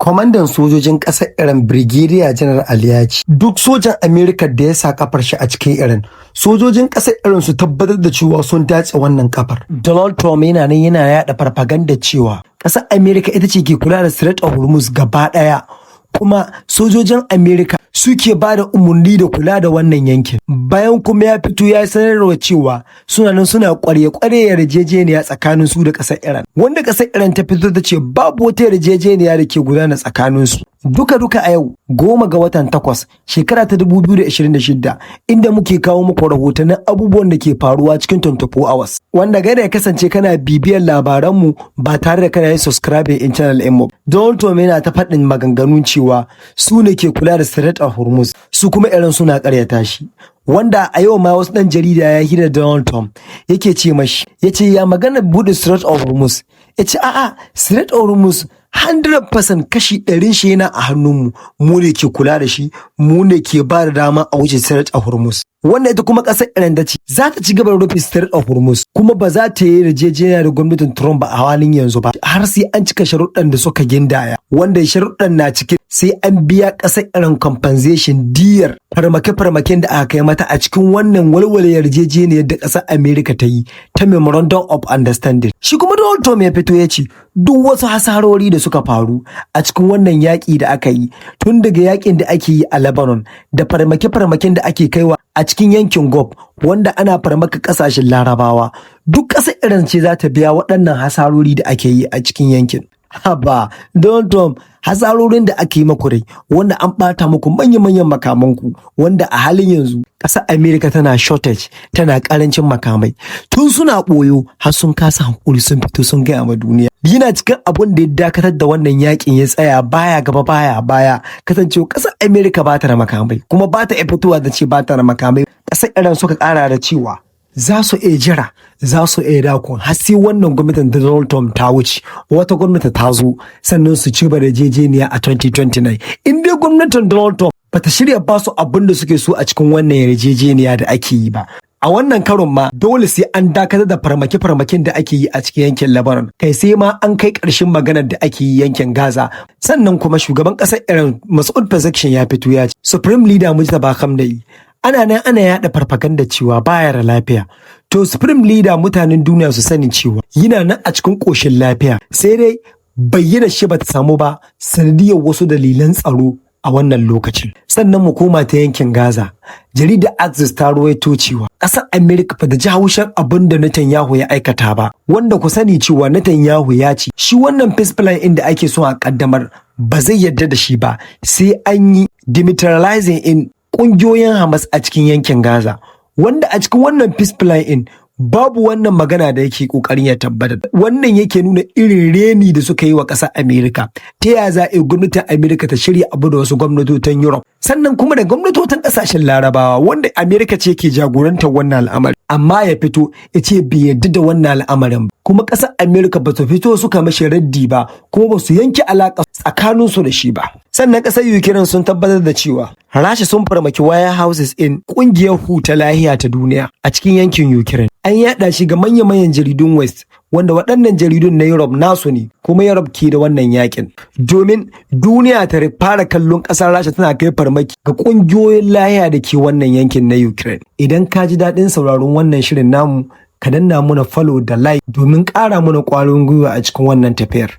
Kwamandan sojojin ƙasar Iran Brigadier General Ali ya ce duk sojan Amurka da ya sa kafar shi a cikin Iran, sojojin ƙasar Iran su tabbatar da cewa sun dace wannan kafar. Donald Trump yana nan yana yada farfaganda cewa ƙasar Amurka ita ce ke kula da Strait of Hormuz gaba ɗaya, kuma sojojin Amurka suke ba da umarni da kula da wannan yankin. Bayan kuma ya fito ya sanarwa cewa suna nan suna ƙwarya-ƙwarya yarjejeniya tsakanin su da ƙasar Iran, wanda ƙasar Iran ta fito ta ce babu wata yarjejeniya da ke gudana tsakanin su. Duka a yau 10 ga watan 8 shekara ta 2026 inda muke kawo muku rahotannin abubuwan da ke faruwa cikin 24 hours, wanda gada ya kasance kana bibiyar labaranmu ba tare da kana yin subscribing in channel ɗinmu. Donald Trump yana ta faɗin maganganun cewa su ne ke kula da Strait of Hormuz, su kuma Iran suna ƙaryata shi. Wanda a yau ma wasu ɗan jarida ya hira Donald Trump yake ce mashi, ya ce ya magana buɗe Strait of Hormuz, ya ce a'a Strait of Hormuz 100% kashi 100 shi yana a hannunmu, mu ne ke kula da shi, mu ne ke ba da dama a wuce Strait of Hormuz. Wannan ita kuma ƙasar Iran ta ce za ta ci gaba da rufe Strait of Hormuz, kuma ba za ta yi yarjejeniya da gwamnatin Trump ba a halin yanzu ba, har sai an cika sharuɗan da suka gindaya, wanda sharuɗan na cikin sai an biya ƙasar Iran compensation diyar farmake-farmaken da aka kai mata a cikin wannan walwale yarjejeniyar da ƙasar Amerika ta yi ta Memorandum of Understanding. Shi kuma Donald Trump ya fito ya ce duk wasu hasarori da suka faru a cikin wannan yaƙi da aka yi, tun daga yaƙin da ake yi a Lebanon da farmake-farmaken da ake kaiwa a cikin yankin Gulf wanda ana farmaka ƙasashen Larabawa, duk ƙasar Iran ce za ta biya waɗannan hasarori da ake yi a cikin yankin. Haba, Donald Trump, hasarorin da ake yi maku rai, wanda an ɓata muku manya-manyan makamanku, wanda a halin yanzu ƙasar Amerika tana shortage, tana ƙarancin makamai. Tun suna ɓoyo har sun kasa hankuri sun fito sun gaya ma duniya. Yana cikin abun da ya dakatar da wannan yakin ya tsaya baya gaba baya baya, kasancewa ƙasar Amerika ba ta da makamai, kuma ba ta iya fitowa da ce ba ta da makamai. Ƙasar Iran suka ƙara da cewa za su iya jira, za su iya dakon har sai wannan gwamnatin da Donald Trump ta wuce, wata gwamnati ta zo, sannan su ci da yarjejeniya a 2029. In dai gwamnatin Donald Trump bata shirya ba su abin da suke so a cikin wannan yarjejeniya da ake yi ba, a wannan karon ma dole sai an dakatar da farmake-farmaken da ake yi a cikin yankin Lebanon, kai sai ma an kai ƙarshen maganar da ake yi yankin Gaza. Sannan kuma shugaban ƙasar Iran Masoud Pezeshkian ya fito ya ce Supreme Leader Mujtaba Khamenei ana nan ana yada farfaganda cewa baya da lafiya. To Supreme Leader mutanen duniya su sani cewa yana nan a cikin ƙoshin lafiya, sai dai bayyana shi bata samu ba sanadiyar wasu dalilan tsaro a wannan lokacin. Sannan mu koma ta yankin Gaza. Jaridar Axios ta ruwaito cewa ƙasar Amerika ba ta ji haushin abin da Netanyahu ya aikata ba, wanda ku sani cewa Netanyahu ya ce shi wannan peace plan inda ake so a kaddamar ba zai yarda da shi ba sai an yi demilitarizing in ƙungiyoyin Hamas a cikin yankin Gaza, wanda a cikin wannan peace plan in babu wannan magana da yake kokarin ya tabbatar. Wannan yake nuna irin reni da suka yi wa ƙasar Amerika. Ta yaya za a yi gwamnatin Amerika ta shirya abu da wasu gwamnatocin Europe, sannan kuma da gwamnatocin ƙasashen Larabawa wanda Amerika ce ke jagorantar wannan al'amari, amma ya fito ya ce bai yarda da wannan al'amarin ba. Kuma ƙasar Amerika ba su fito suka mashi raddi ba, kuma ba su yanke alaƙa tsakaninsu da shi ba. Sannan ƙasar Ukraine sun tabbatar da cewa Rasha sun farmaki warehouses in ƙungiyar huta lahiya ta duniya a cikin yankin Ukraine. An yaɗa shi ga manya-manyan jaridun West, wanda waɗannan jaridun na Europe nasu ne, kuma Europe ke da wannan yakin. Domin duniya ta fara kallon ƙasar Rasha tana kai farmaki ga ƙungiyoyin lahiya da ke wannan yankin na Ukraine. Idan ka ji daɗin sauraron wannan shirin namu, ka danna muna follow da like domin ƙara mana ƙwarin gwiwa a cikin wannan tafiyar.